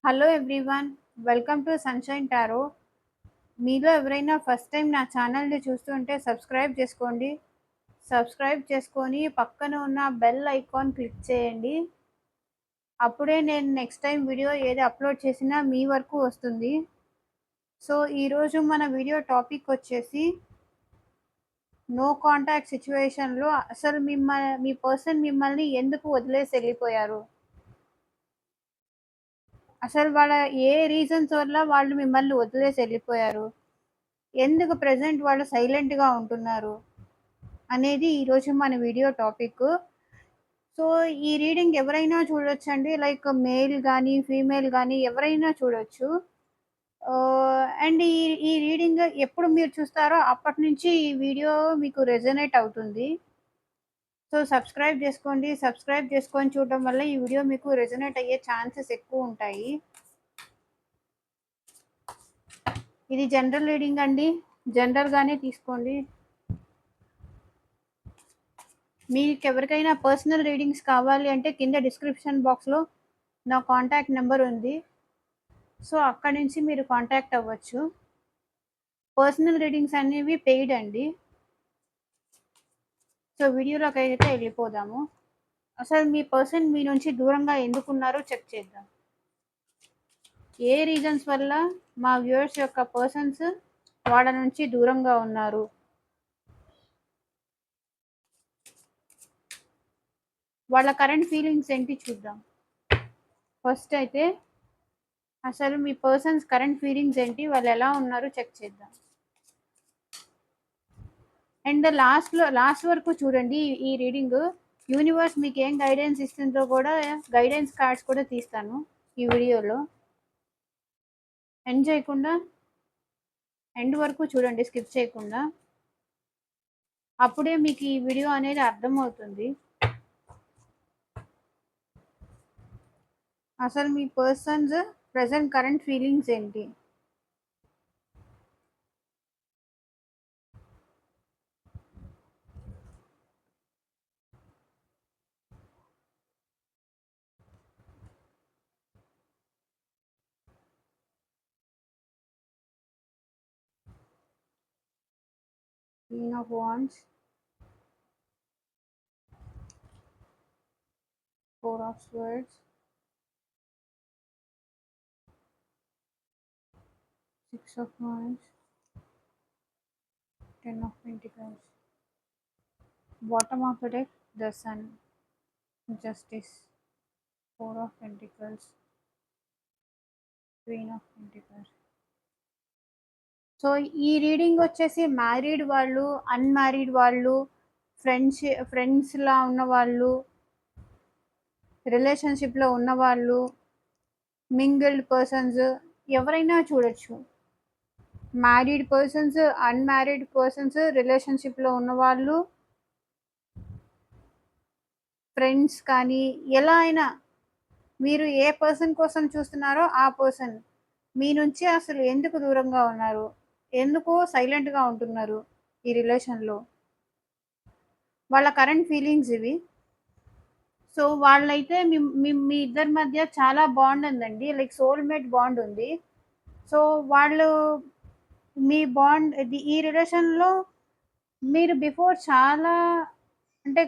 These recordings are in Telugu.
Hello everyone, welcome to sunshine tarot. మీలో ఎవరైనా ఫస్ట్ టైం నా ఛానల్‌ని చూస్తుంటే సబ్స్క్రైబ్ చేసుకోండి. సబ్స్క్రైబ్ చేసుకొని పక్కన ఉన్న బెల్ ఐకాన్ క్లిక్ చేయండి. అప్పుడే నేను నెక్స్ట్ టైం వీడియో ఏది అప్లోడ్ చేసినా మీ వరకు వస్తుంది. సో, ఈరోజు మన వీడియో టాపిక్ వచ్చేసి నో కాంటాక్ట్ సిట్యుయేషన్‌లో అసలు మీ పర్సన్ మిమ్మల్ని ఎందుకు వదిలేసి వెళ్ళిపోయారు? అసలు వాళ్ళ ఏ రీజన్స్ వల్ల వాళ్ళు మిమ్మల్ని వదిలేసి వెళ్ళిపోయారు? ఎందుకు ప్రెజెంట్ వాళ్ళు సైలెంట్‌గా ఉంటున్నారు? అనేది ఈరోజు మన వీడియో టాపిక్. సో, ఈ రీడింగ్ ఎవరైనా చూడొచ్చండి. లైక్ మేల్ గానీ, ఫీమేల్ గానీ ఎవరైనా చూడొచ్చు. అండ్ ఈ ఈ రీడింగ్ ఎప్పుడు మీరు చూస్తారో అప్పటి నుంచి ఈ వీడియో మీకు రెజొనేట్ అవుతుంది. So, subscribe జేసుకోండి. సబ్స్క్రైబ్ చేసుకొని చూడడం వల్ల ఈ వీడియో మీకు రెజొనేట్ అయ్యే ఛాన్సెస్ ఎక్కువుంటాయి. ఇది జనరల్ రీడింగ్ అండి. జనరల్‌గానే తీసుకోండి. మీకెవరికైనా పర్సనల్ రీడింగ్స్ కావాలి అంటే కింద డిస్క్రిప్షన్ బాక్స్‌లో నా కాంటాక్ట్ నెంబర్ ఉంది. సో, అక్కడి నుంచి మీరు కాంటాక్ట్ అవ్వచ్చు. పర్సనల్ రీడింగ్స్ అనేవి పెయిడ్ అండి. సో, వీడియోలోకైతే వెళ్ళిపోదాము. అసలు మీ పర్సన్ మీ నుంచి దూరంగా ఎందుకున్నారో చెక్ చేద్దాం. ఏ రీజన్స్ వల్ల మా వ్యూవర్స్ యొక్క పర్సన్స్ వాళ్ళ నుంచి దూరంగా ఉన్నారు? వాళ్ళ కరెంట్ ఫీలింగ్స్ ఏంటి చూద్దాం. ఫస్ట్ అయితే అసలు మీ పర్సన్స్ కరెంట్ ఫీలింగ్స్ ఏంటి? వాళ్ళు ఎలా ఉన్నారో చెక్ చేద్దాం. అండ్ లాస్ట్ వరకు చూడండి ఈ రీడింగ్. యూనివర్స్ మీకు ఏం గైడెన్స్ ఇస్తుందో కూడా గైడెన్స్ కార్డ్స్ కూడా తీస్తాను ఈ వీడియోలో. ఎండ్ చేయకుండా ఎండ్ వరకు చూడండి, స్కిప్ చేయకుండా. అప్పుడే మీకు ఈ వీడియో అనేది అర్థమవుతుంది. అసలు మీ పర్సన్స్ ప్రెసెంట్ కరెంట్ ఫీలింగ్స్ ఏంటి? Queen of Wands, Four of Swords, Six of Wands, Ten of Pentacles. Bottom of the deck, the Sun, Justice, Four of Pentacles, Queen of Pentacles. So, ఈ రీడింగ్ వచ్చేసి మ్యారీడ్ వాళ్ళు, అన్‌మ్యారీడ్ వాళ్ళు, ఫ్రెండ్స్‌లా ఉన్నవాళ్ళు, రిలేషన్‌షిప్‌లో ఉన్నవాళ్ళు, మింగిల్డ్ పర్సన్స్ ఎవరైనా చూడొచ్చు. మ్యారీడ్ పర్సన్స్, అన్‌మ్యారీడ్ పర్సన్స్, రిలేషన్‌షిప్‌లో ఉన్నవాళ్ళు, ఫ్రెండ్స్ కానీ ఎలా అయినా మీరు ఏ పర్సన్ కోసం చూస్తున్నారో ఆ పర్సన్ మీ నుంచి అసలు ఎందుకు దూరంగా ఉన్నారు? ఎందుకు సైలెంట్‌గా ఉంటున్నారు ఈ రిలేషన్‌లో? వాళ్ళ కరెంట్ ఫీలింగ్స్ ఇవి. సో, వాళ్ళైతే మీ మీ మీ ఇద్దరి మధ్య చాలా బాండ్ ఉందండి. లైక్ సోల్‌మేట్ బాండ్ ఉంది. సో, వాళ్ళు మీ బాండ్ ఈ రిలేషన్‌లో మీరు బిఫోర్ చాలా అంటే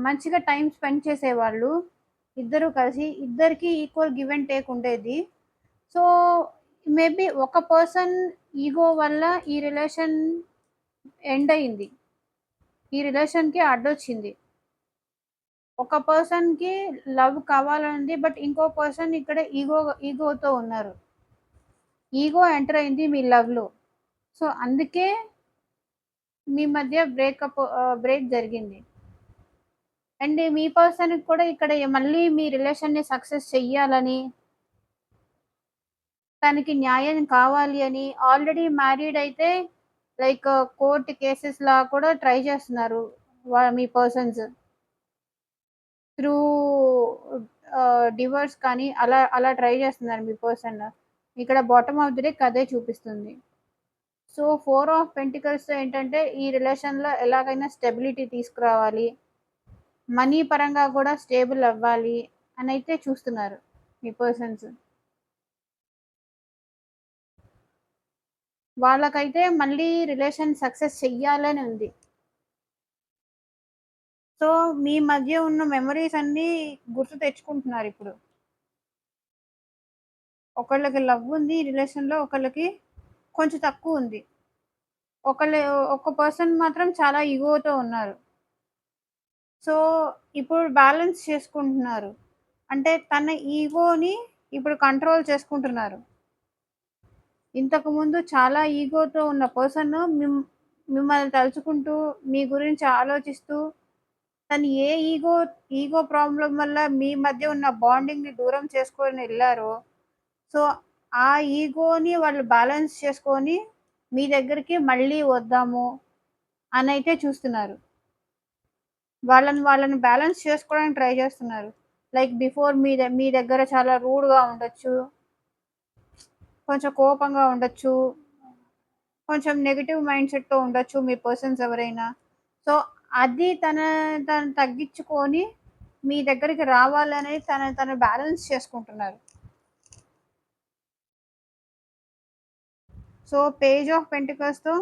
మంచిగా టైమ్ స్పెండ్ చేసేవాళ్ళు. ఇద్దరు కలిసి. ఇద్దరికీ ఈక్వల్ గివ్ అండ్ టేక్ ఉండేది. సో, మేబీ ఒక పర్సన్ ఈగో వల్ల ఈ రిలేషన్ ఎండ్ అయింది. ఈ రిలేషన్‌కి అడ్డొచ్చింది. ఒక పర్సన్‌కి లవ్ కావాలనుంది. బట్ ఇంకో పర్సన్ ఇక్కడ ఈగోతో ఉన్నారు. ఈగో ఎంటర్ అయింది మీ లవ్‌లో. సో, అందుకే మీ మధ్య బ్రేక్ జరిగింది. అండ్ మీ పర్సన్‌కి కూడా ఇక్కడ మళ్ళీ మీ రిలేషన్‌ని సక్సెస్ చెయ్యాలని, తనకి న్యాయం కావాలి అని ఆల్రెడీ మ్యారీడ్ అయితే లైక్ కోర్ట్ కేసెస్‌లా కూడా ట్రై చేస్తున్నారు మీ పర్సన్స్. త్రూ డివోర్స్ కానీ అలా ట్రై చేస్తున్నారు మీ పర్సన్. ఇక్కడ బాటమ్ ఆఫ్ ది డెక్ అదే చూపిస్తుంది. సో, ఫోర్ ఆఫ్ పెంటికల్స్‌తో ఏంటంటే ఈ రిలేషన్‌లో ఎలాగైనా స్టెబిలిటీ తీసుకురావాలి. మనీ పరంగా కూడా స్టేబుల్ అవ్వాలి అనైతే చూస్తున్నారు మీ పర్సన్స్. వాళ్ళకైతే మళ్ళీ రిలేషన్ సక్సెస్ చెయ్యాలని ఉంది. సో, మీ మధ్య ఉన్న మెమోరీస్ అన్నీ గుర్తు తెచ్చుకుంటున్నారిప్పుడు. ఒకళ్ళకి లవ్ ఉంది రిలేషన్‌లో, ఒకళ్ళకి కొంచెం తక్కువుంది. ఒకళ్ళు ఒక పర్సన్ మాత్రం చాలా ఇగోతో ఉన్నారు. సో, ఇప్పుడు బ్యాలెన్స్ చేసుకుంటున్నారు. అంటే తన ఇగోని ఇప్పుడు కంట్రోల్ చేసుకుంటున్నారు. ఇంతకుముందు చాలా ఇగోతో ఉన్న పర్సన్ మిమ్మల్ని తలుచుకుంటూ, మీ గురించి ఆలోచిస్తూ, తను ఏ ఇగో ప్రాబ్లమ్ వల్ల మీ మధ్య ఉన్న బాండింగ్‌ని దూరం చేసుకొనెళ్లారో, సో, ఆ ఇగోని వాళ్ళు బ్యాలెన్స్ చేసుకొని, మీ దగ్గరికి మళ్ళీ వద్దాము అనైతే చూస్తున్నారు. వాళ్ళని బ్యాలెన్స్ చేసుకోవడానికి ట్రై చేస్తున్నారు. లైక్ బిఫోర్ మీ దగ్గర చాలా రూడ్‌గా ఉండొచ్చు. కొంచెం కోపంగా ఉండొచ్చు. కొంచెం నెగెటివ్ మైండ్‌సెట్‌తో ఉండొచ్చు మీ పర్సన్స్ ఎవరైనా. సో, అది తను తగ్గించుకొని మీ దగ్గరికి రావాలని తను బ్యాలెన్స్ చేసుకుంటున్నారు. సో, పేజ్ ఆఫ్ పెంటికల్స్‌తో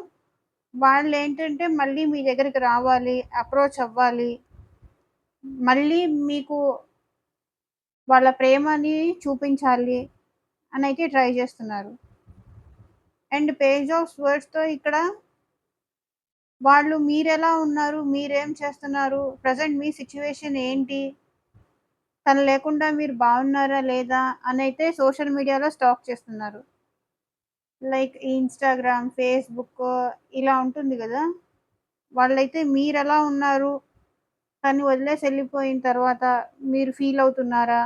వాళ్ళేంటంటే మళ్ళీ మీ దగ్గరికి రావాలి, అప్రోచ్ అవ్వాలి. మళ్ళీ మీకు వాళ్ళ ప్రేమని చూపించాలి అనైతే ట్రై చేస్తున్నారు. అండ్ పేజ్ ఆఫ్ స్వర్డ్స్‌తో ఇక్కడ వాళ్ళు మీరెలా ఉన్నారు? మీరేం చేస్తున్నారు? ప్రెజెంట్ మీ సిట్యుయేషన్ ఏంటి? తను లేకుండా మీరు బాగున్నారా? లేదా? అనైతే సోషల్ మీడియాలో స్టాక్ చేస్తున్నారు. లైక్ ఇన్‌స్టాగ్రామ్, ఫేస్‌బుక్ ఇలా ఉంటుంది గదా! వాళ్ళైతే మీరెలా ఉన్నారు? తన్ని వదిలేసి ఎళ్ళిపోయిన తర్వాత మీరు ఫీల్ అవుతున్నారా?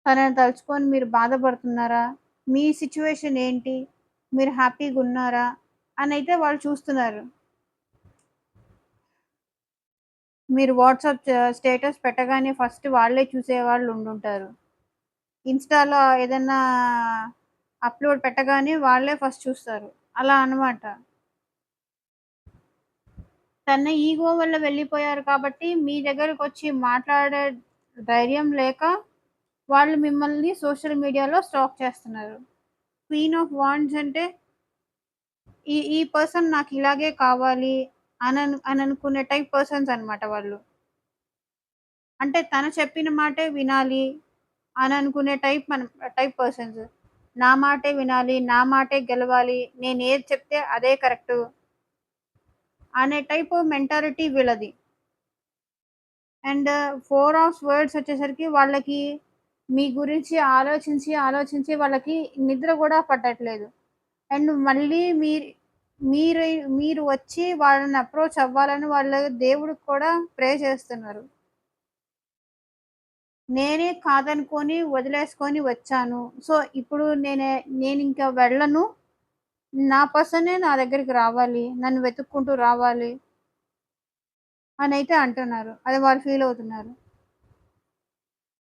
తనని తలుచుకొని మీరు బాధపడుతున్నారా? మీ సిట్యుయేషన్ ఏంటి? మీరు హ్యాపీగున్నారా? అనైతే వాళ్ళు చూస్తున్నారు. మీరు వాట్సాప్ స్టేటస్ పెట్టగానే ఫస్ట్ వాళ్ళే చూసేవాళ్ళు ఉండుంటారు. ఇన్‌స్టాలో ఏదన్నా అప్‌లోడ్ పెట్టగానే వాళ్ళే ఫస్ట్ చూస్తారు. అలా అన్నమాట. తన ఈగో వల్ల వెళ్ళిపోయారు కాబట్టి మీ దగ్గరకొచ్చి మాట్లాడే ధైర్యం లేక వాళ్ళు మిమ్మల్ని సోషల్ మీడియాలో స్టాక్ చేస్తున్నారు. క్వీన్ ఆఫ్ వాండ్స్ అంటే ఈ పర్సన్ నాకిలాగే కావాలి అననుకునే టైప్ పర్సన్స్ అన్నమాట వాళ్ళు. అంటే తను చెప్పిన మాటే వినాలి అననుకునే టైప్ పర్సన్స్. నా మాటే వినాలి, నా మాటే గెలవాలి, నేనేది చెప్తే అదే కరెక్టు అనే టైప్ మెంటాలిటీ వీళ్ళది. అండ్ 4 ఆఫ్ స్వర్డ్స్ వచ్చేసరికి వాళ్ళకి మీ గురించి ఆలోచించి వాళ్ళకి నిద్ర గూడా పట్టట్లేదు. అండ్ మళ్ళీ మీరు మీరు వచ్చి వాళ్ళని అప్రోచ్ అవ్వాలని వాళ్ళ దేవుడికి కూడా ప్రే చేస్తున్నారు. నేనే కాదనుకోని వదిలేసుకొని వచ్చాను. సో, ఇప్పుడు నేనింక వెళ్ళను. నా పర్సనే నా దగ్గరికి రావాలి. నన్ను వెతుక్కుంటూ రావాలి అనైతే అంటున్నారు. అది వాళ్ళు ఫీల్ అవుతున్నారు.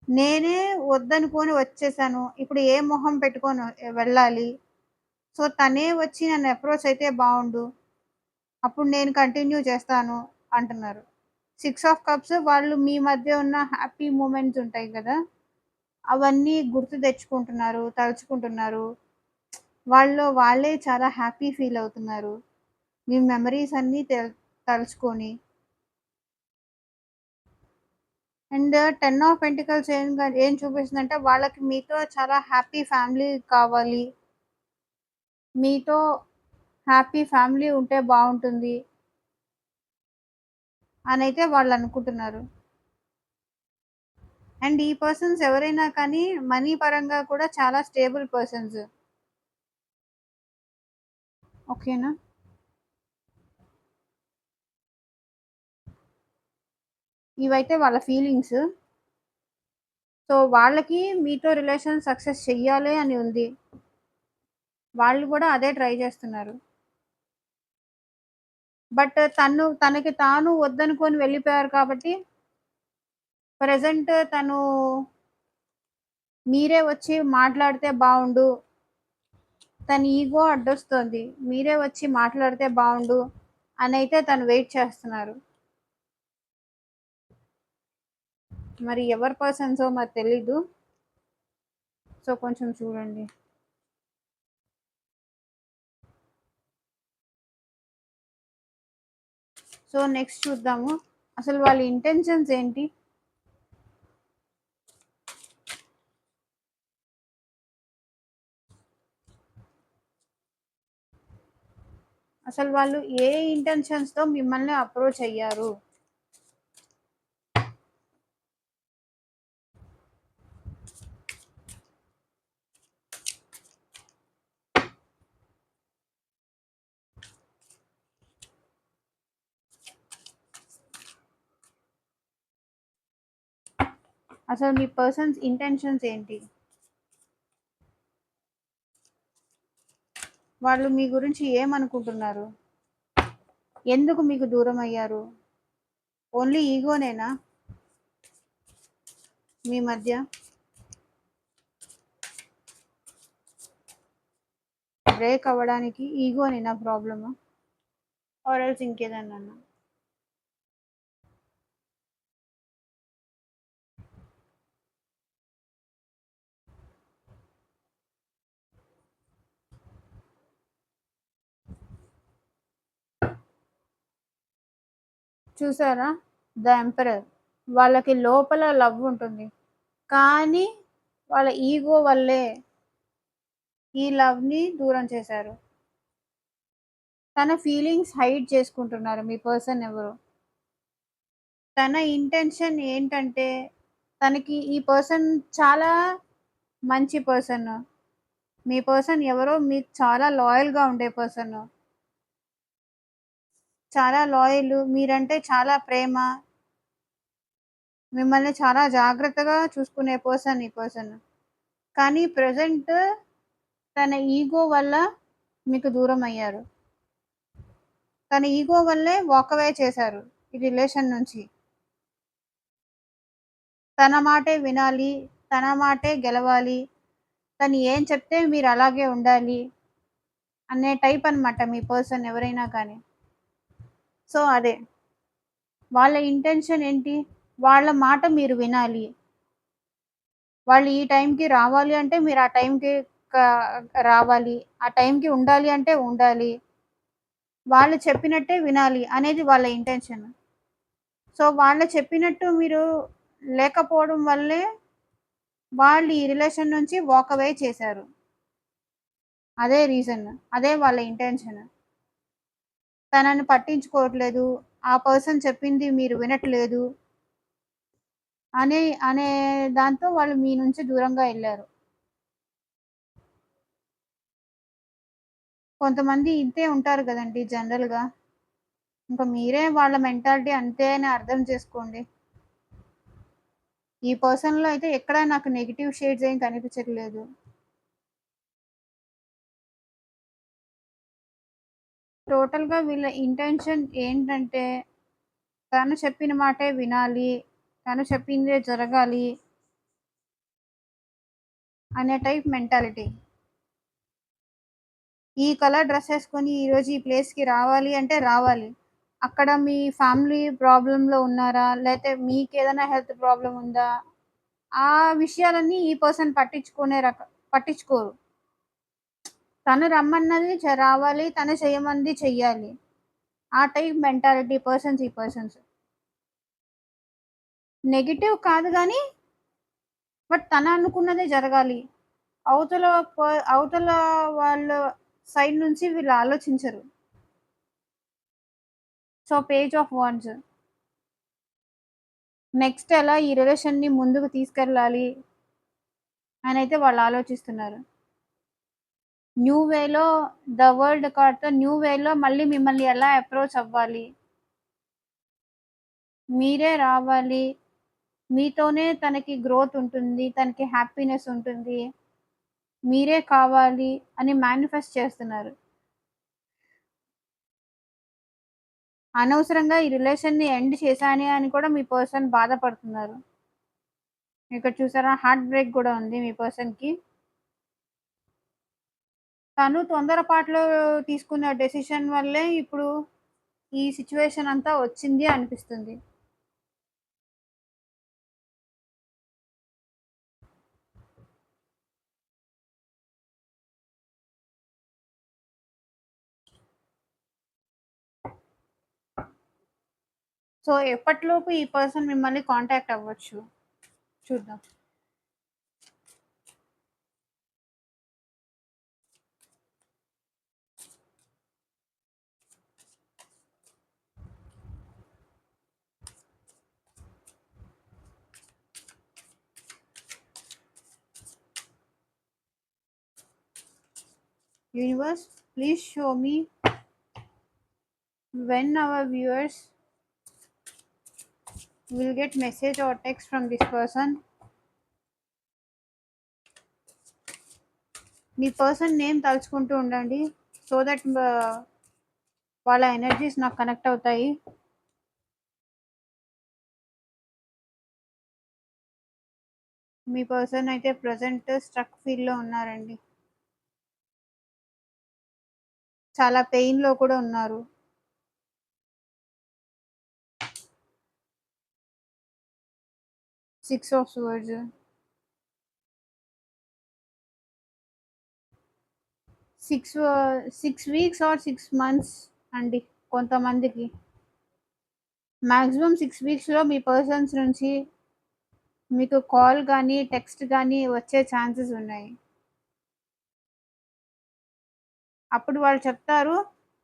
నేనే వద్దనుకోని వచ్చేసాను. ఇప్పుడు ఏ మొహం పెట్టుకొని వెళ్ళాలి. సో, తనే వచ్చి నన్ను అప్రోచ్ అయితే బావుండు. అప్పుడు నేను కంటిన్యూ చేస్తాను అంటున్నారు. 6 ఆఫ్ కప్స్ వాళ్ళు మీ మధ్య ఉన్న హ్యాపీ మూమెంట్స్ ఉంటాయి గదా! అవన్నీ గుర్తు తెచ్చుకుంటున్నారు, తలుచుకుంటున్నారు. వాళ్ళే చాలా హ్యాపీ ఫీల్ అవుతున్నారు. మీ మెమోరీస్ అన్నీ తలుచుకొని. అండ్ 10 ఆఫ్ పెంటికల్స్ ఏం చూపిస్తుందంటే వాళ్ళకి మీతో చాలా హ్యాపీ ఫ్యామిలీ కావాలి. మీతో హ్యాపీ ఫ్యామిలీ ఉంటే బావుంటుంది అనైతే వాళ్ళనుకుంటున్నారు. అండ్ ఈ పర్సన్స్ ఎవరైనా కానీ మనీ పరంగా కూడా చాలా స్టేబుల్ పర్సన్స్. ఓకేనా? ఇవైతే వాళ్ళ ఫీలింగ్స్. సో, వాళ్ళకి మీతో రిలేషన్ సక్సెస్ చెయ్యాలి అని ఉంది. వాళ్ళు గూడా అదే ట్రై చేస్తున్నారు. బట్ తనకి తాను వద్దనుకోని వెళ్ళిపోయారు కాబట్టి ప్రెజెంట్ తను మీరే వచ్చి మాట్లాడితే బావుండు. తన ఇగో అడ్డొస్తోంది. మీరే వచ్చి మాట్లాడితే బావుండు అనైతే తను వెయిట్ చేస్తున్నారు. మరి ఎవరి పర్సన్సో మరి తెలీదు. సో, కొంచెం చూడండి. సో నెక్స్ట్ చూద్దాము. అసలు వాళ్ళ ఇంటెన్షన్స్ ఏంటి? అసలు వాళ్ళు ఏ ఇంటెన్షన్స్‌తో మిమ్మల్ని అప్రోచ్ అయ్యారు? అసలు మీ పర్సన్స్ ఇంటెన్షన్స్ ఏంటి? వాళ్ళు మీ గురించి ఏమనుకుంటున్నారు? ఎందుకు మీకు దూరం అయ్యారు? ఓన్లీ ఈగోనేనా మీ మధ్య? బ్రేక్ అవ్వడానికి ఈగోనేనా ప్రాబ్లమా? ఆర్ ఎల్స్ ఇంకేదన్నానా? చూసారా? The emperor. వాళ్ళకి లోపల లవ్ ఉంటుంది. కానీ వాళ్ళ ఈగో వల్లే ఈ లవ్‌ని దూరం చేశారు. తన ఫీలింగ్స్ హైడ్ చేసుకుంటున్నారు మీ పర్సన్ ఎవరో. తన ఇంటెన్షన్ ఏంటంటే, తనకి ఈ పర్సన్ చాలా మంచి పర్సన్. మీ పర్సన్ ఎవరో మీకు చాలా లాయల్‌గా ఉండే పర్సన్. చాలా లాయల్, మీరంటే చాలా ప్రేమ, మిమ్మల్ని చాలా జాగ్రత్తగా చూసుకునే పర్సన్ ఈ పర్సన్. కానీ ప్రెజెంట్ తన ఈగో వల్ల మీకు దూరమయ్యారు. తన ఈగో వల్లే వాక్ అవే చేశారు ఈ రిలేషన్ నుంచి. తన మాటే వినాలి, తన మాటే గెలవాలి, తను ఏం చెప్తే మీరు అలాగే ఉండాలి అనే టైప్ అనమాట మీ పర్సన్ ఎవరైనా కానీ. సో అదే. వాళ్ళ ఇంటెన్షన్ ఏంటి? వాళ్ళ మాట మీరు వినాలి. వాళ్ళు ఈ టైంకి రావాలి అంటే మీరు ఆ టైంకి క రావాలి. ఆ టైంకి ఉండాలి అంటే ఉండాలి. వాళ్ళు చెప్పినట్టే వినాలి అనేది వాళ్ళ ఇంటెన్షన్. సో, వాళ్ళు చెప్పినట్టు మీరు లేకపోవడం వల్లే వాళ్ళు ఈ రిలేషన్ నుంచి వాక్ అవే చేశారు. అదే రీజన్. అదే వాళ్ళ ఇంటెన్షన్. తనని పట్టించుకోవట్లేదు. ఆ పర్సన్ చెప్పింది మీరు వినట్లేదు అనే అనే దాంతో వాళ్ళు మీ నుంచి దూరంగా ఎళ్లారు. కొంతమంది ఇంతే ఉంటారు గదండీ జనరల్‌గా. ఇంక మీరే వాళ్ళ మెంటాలిటీ అంతే అని అర్థం చేసుకోండి. ఈ పర్సన్‌లో అయితే ఎక్కడ నాకు నెగెటివ్ షేడ్స్ ఏం కనిపించట్లేదు. టోటల్‌గా వీళ్ళ ఇంటెన్షన్ ఏంటంటే, తను చెప్పిన మాటే వినాలి, తను చెప్పిందే జరగాలి అనే టైప్ మెంటాలిటీ. ఈ కలర్ డ్రెస్ ఏసుకొని ఈరోజు ఈ ప్లేస్‌కి రావాలి అంటే రావాలి. అక్కడ మీ ఫ్యామిలీ ప్రాబ్లమ్‌లో ఉన్నారా? లేతే మీకేదైనా హెల్త్ ప్రాబ్లమ్ ఉందా? ఆ విషయాలన్నీ ఈ పర్సన్ పట్టించుకోరు. తను రమ్మన్నది రావాలి. తను చేయమంది చెయ్యాలి. ఆ టైప్ మెంటాలిటీ పర్సన్స్ ఈ పర్సన్స్. నెగెటివ్ కాదు గానీ, బట్ తను అనుకున్నదే జరగాలి. అవతల అవతల వాళ్ళ సైడ్ నుంచి వీళ్ళు ఆలోచించరు. So, page of wands. Next ఎలా ఈ రిలేషన్‌ని ముందుకు తీసుకెళ్ళాలి అనైతే వాళ్ళు ఆలోచిస్తున్నారు. న్యూ వేలో ద వరల్డ్ కార్డ్‌తో న్యూ వేలో మళ్ళీ మిమ్మల్ని ఎలా అప్రోచ్ అవ్వాలి? మీరే రావాలి. మీతోనే తనకి గ్రోత్ ఉంటుంది. తనకి హ్యాపీనెస్ ఉంటుంది. మీరే కావాలి అని మేనిఫెస్ట్ చేస్తున్నారు. అనవసరంగా ఈ రిలేషన్‌ని ఎండ్ చేశానే అని కూడా మీ పర్సన్ బాధపడుతున్నారు. ఇక్కడ చూసారా హార్ట్ బ్రేక్ గూడా ఉంది మీ పర్సన్‌కి. తను తొందరపాటులో తీసుకున్న డెసిషన్ వల్లే ఇప్పుడు ఈ సిట్యుయేషన్ అంతా వచ్చింది అనిపిస్తుంది. సో, ఎప్పటిలోపు ఈ పర్సన్ మిమ్మల్ని కాంటాక్ట్ అవ్వచ్చు? చూద్దాం. Universe, please show me when our viewers will get message or text from this person. Me person name తలుచుకుంటూ ఉండండి. సో దట్ వాళ్ళ ఎనర్జీస్ నాకు కనెక్ట్ అవుతాయి. మీ పర్సన్ అయితే ప్రజెంట్ స్ట్రక్ ఫీల్‌లో ఉన్నారండి. చాలా పెయిన్‌లో కూడా ఉన్నారు. Six of swords. 6 weeks or 6 months అండి కొంతమందికి. మాక్సిమం 6 వీక్స్‌లో మీ పర్సన్స్ నుంచి మీకు కాల్ గానీ, టెక్స్ట్ గానీ వచ్చే ఛాన్సెస్ ఉన్నాయి. అప్పుడు వాళ్ళు చెప్తారు,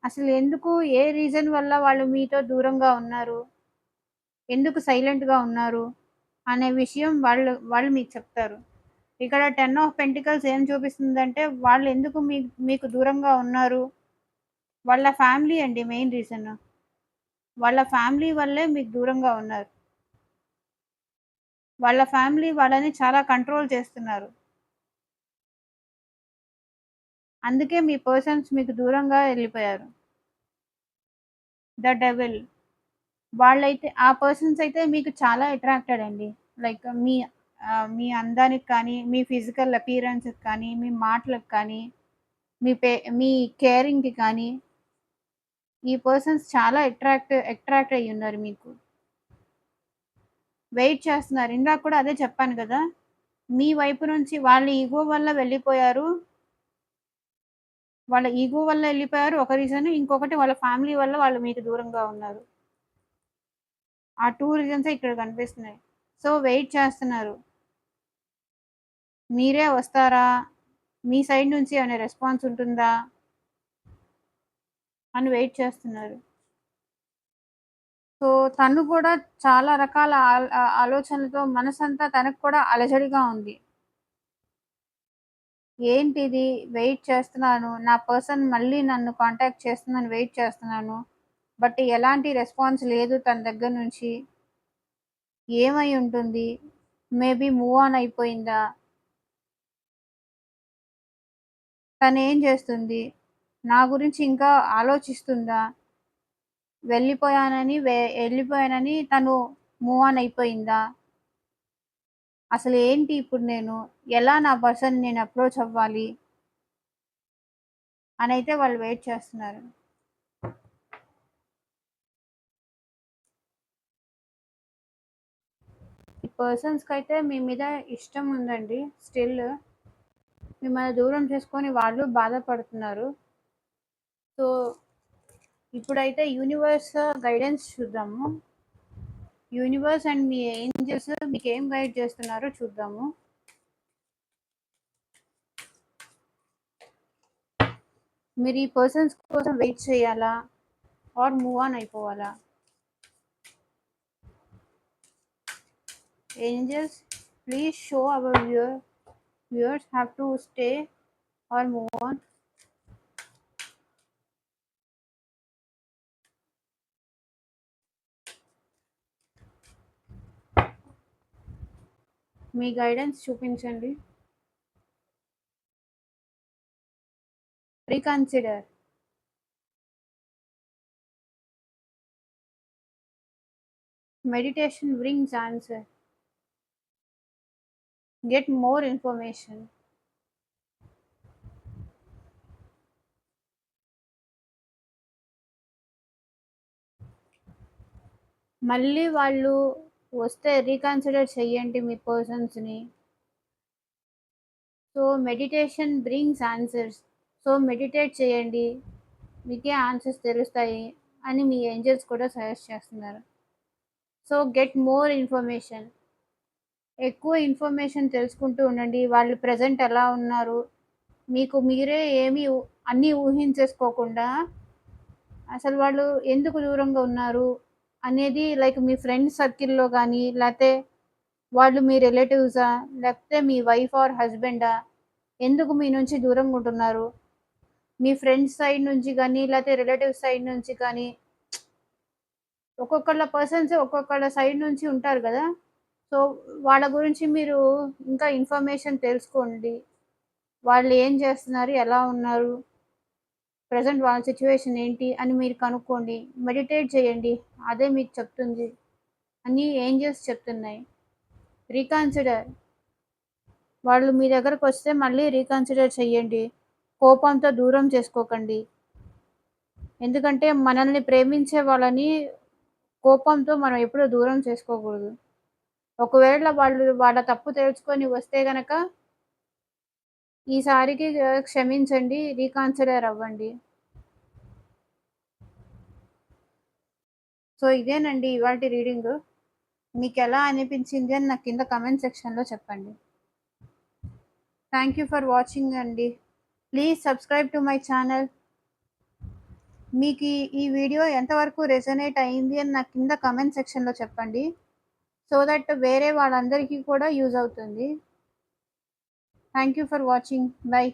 అసలు ఎందుకు, ఏ రీజన్ వల్ల వాళ్ళు మీతో దూరంగా ఉన్నారు? ఎందుకు సైలెంట్‌గా ఉన్నారు? అనే విషయం వాళ్ళు మీకు చెప్తారు. ఇక్కడ 10 ఆఫ్ పెంటికల్స్ ఏం చూపిస్తుందంటే, వాళ్ళు ఎందుకు మీకు దూరంగా ఉన్నారు? వాళ్ళ ఫ్యామిలీ అండి మెయిన్ రీజన్. వాళ్ళ ఫ్యామిలీ వల్లే మీకు దూరంగా ఉన్నారు. వాళ్ళ ఫ్యామిలీ వాళ్ళని చాలా కంట్రోల్ చేస్తున్నారు. అందుకే మీ పర్సన్స్ మీకు దూరంగా ఎళ్ళిపోయారు. The devil. వాళ్ళైతే ఆ పర్సన్స్ అయితే మీకు చాలా అట్రాక్టెడ్ అండి. లైక్ మీ అందానికి కానీ, మీ ఫిజికల్ అపియరెన్స్‌కి కానీ, మీ మాటలకు కానీ, మీ పే మీ కేరింగ్‌కి కానీ, ఈ పర్సన్స్ చాలా అట్రాక్ట్ అయ్యున్నారు మీకు. వెయిట్ చేస్తున్నారు. ఇందాక కూడా అదే చెప్పాను గదా! మీ వైపు నుంచి వాళ్ళ ఇగో వల్ల వెళ్ళిపోయారు. వాళ్ళ ఇగో వల్ల ఎళ్ళిపోయారు ఒక రీజన్. ఇంకొకటి వాళ్ళ ఫ్యామిలీ వల్ల వాళ్ళు మీకు దూరంగా ఉన్నారు. ఆ 2 రీజన్సే ఇక్కడ కనిపిస్తున్నాయి. సో, వెయిట్ చేస్తున్నారు. మీరే వస్తారా? మీ సైడ్ నుంచి ఏమైనా రెస్పాన్స్ ఉంటుందా? అని వెయిట్ చేస్తున్నారు. సో, తను కూడా చాలా రకాల ఆలోచనలతో మనసంతా తనకు కూడా అలజడిగా ఉంది. ఏంటిది? వెయిట్ చేస్తున్నాను. నా పర్సన్ మళ్ళీ నన్ను కాంటాక్ట్ చేస్తుందని వెయిట్ చేస్తున్నాను. బట్ ఎలాంటి రెస్పాన్స్ లేదు తన దగ్గర నుంచి. ఏమై ఉంటుంది? మేబీ మూవ్ ఆన్ అయిపోయిందా? తనేం చేస్తుంది? నా గురించి ఇంకా ఆలోచిస్తుందా? ఎళ్ళిపోయానని తను మూవ్ ఆన్ అయిపోయిందా? అసలేంటి ఇప్పుడు నేను? ఎలా నా పర్సన్‌ని నేను అప్రోచ్ అవ్వాలి? అనైతే వాళ్ళు వెయిట్ చేస్తున్నారు. ఈ పర్సన్స్‌కైతే మీ మీద ఇష్టం ఉందండి స్టిల్. మిమ్మల్ని దూరం చేసుకొని వాళ్ళు బాధపడుతున్నారు. సో, ఇప్పుడైతే యూనివర్స్ గైడెన్స్ చూద్దాము. యూనివర్స్ అండ్ మీ ఏంజెల్స్ మీకేం గైడ్ చేస్తున్నారో చూద్దాము. మీరు ఈ పర్సన్స్ కోసం వెయిట్ చేయాలా? ఆర్ మూవ్ ఆన్ అయిపోవాలా? Angels, please show our viewers have to stay or move on. మీ గైడెన్స్ చూపించండి. Reconsider. Meditation brings answer. Get more information. మళ్ళీ వాళ్ళు వస్తే రీకన్సిడర్ చెయ్యండి మీ పర్సన్స్‌ని. So, meditation brings answers. So, meditate చేయండి. మీకే ఆన్సర్స్ తెలుస్తాయి అని మీ ఏంజెల్స్ కూడా సజెస్ట్ చేస్తున్నారు. So get more information. ఎక్కువ ఇన్ఫర్మేషన్ తెలుసుకుంటూ ఉండండి. వాళ్ళు ప్రెజెంట్ ఎలా ఉన్నారు, మీకు మీరే ఏమి అన్నీ ఊహించేసుకోకుండా అసలు వాళ్ళు ఎందుకు దూరంగా ఉన్నారు అనేది, లైక్ మీ ఫ్రెండ్స్ సర్కిల్‌లో గానీ, లేతే వాళ్ళు మీ రిలేటివ్సా? లేకపోతే మీ వైఫ్ ఆర్ హస్బెండా? ఎందుకు మీ నుంచి దూరంగా ఉంటున్నారు? మీ ఫ్రెండ్స్ సైడ్ నుంచి గానీ, లేతే రిలేటివ్స్ సైడ్ నుంచి కానీ, ఒక్కొక్కళ్ళ పర్సన్స్ ఒక్కొక్కళ్ళ సైడ్ నుంచి ఉంటారు గదా! సో, వాళ్ళ గురించి మీరు ఇంకా ఇన్ఫర్మేషన్ తెలుసుకోండి. వాళ్ళు ఏం చేస్తున్నారు? ఎలా ఉన్నారు? ప్రెజెంట్ వాళ్ళ సిట్యుయేషన్ ఏంటి? అని మీరు కనుక్కోండి. మెడిటేట్ చేయండి. అదే మీకు చెప్తుంది. అన్నీ ఏంజెల్స్ చెప్తున్నాయి. రీకన్సిడర్. వాళ్ళు మీ దగ్గరకొస్తే మళ్ళీ రీకన్సిడర్ చేయండి. కోపంతో దూరం చేసుకోకండి. ఎందుకంటే మనల్ని ప్రేమించే వాళ్ళని కోపంతో మనం ఎప్పుడూ దూరం చేసుకోకూడదు. ఒకవేళ వాళ్ళు వాళ్ళ తప్పు తెలుసుకొని వస్తే గనక ఈసారికి క్షమించండి. రీకన్సిడర్ అవ్వండి. సో, ఇదేనండి ఇవాల్టి రీడింగు. మీకెలా అనిపించింది అని నాకు కింద కామెంట్ సెక్షన్‌లో చెప్పండి. థాంక్ యూ ఫర్ వాచింగ్ అండి. Please subscribe to my channel. మీకు ఈ వీడియో ఎంతవరకు రెసొనేట్ అయింది అని నాకు కింద కామెంట్ సెక్షన్‌లో చెప్పండి. సో దట్ వేరే వాళ్ళందరికీ కూడా యూజ్ అవుతుంది. Thank you for watching. By.